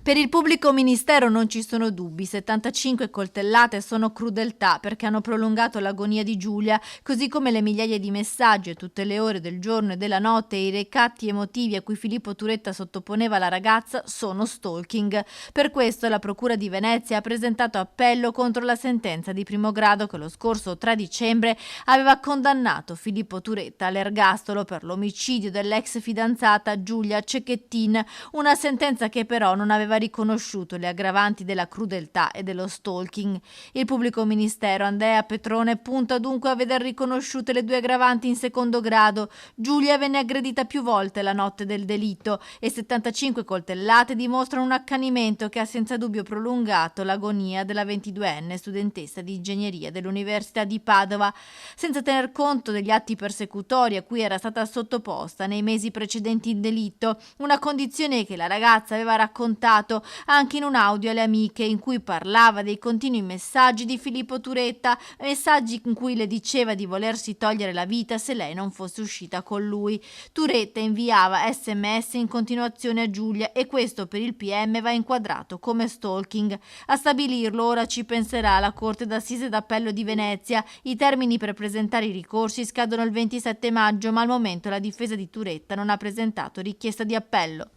Per il pubblico ministero non ci sono dubbi, 75 coltellate sono crudeltà perché hanno prolungato l'agonia di Giulia, così come le migliaia di messaggi a tutte le ore del giorno e della notte e i ricatti emotivi a cui Filippo Turetta sottoponeva la ragazza sono stalking. Per questo la Procura di Venezia ha presentato appello contro la sentenza di primo grado che lo scorso 3 dicembre aveva condannato Filippo Turetta all'ergastolo per l'omicidio dell'ex fidanzata Giulia Cecchettin, una sentenza che però non aveva riconosciuto le aggravanti della crudeltà e dello stalking. Il pubblico ministero Andrea Petrone punta dunque a veder riconosciute le due aggravanti in secondo grado. Giulia venne aggredita più volte la notte del delitto e 75 coltellate dimostrano un accanimento che ha senza dubbio prolungato l'agonia della 22enne studentessa di ingegneria dell'Università di Padova, senza tener conto degli atti persecutori a cui era stata sottoposta nei mesi precedenti il delitto, una condizione che la ragazza aveva raccontato anche in un audio alle amiche in cui parlava dei continui messaggi di Filippo Turetta, messaggi in cui le diceva di volersi togliere la vita se lei non fosse uscita con lui. Turetta inviava SMS in continuazione a Giulia e questo per il PM va inquadrato come stalking. A stabilirlo ora ci penserà la Corte d'Assise d'Appello di Venezia. I termini per presentare i ricorsi scadono il 27 maggio, ma al momento la difesa di Turetta non ha presentato richiesta di appello.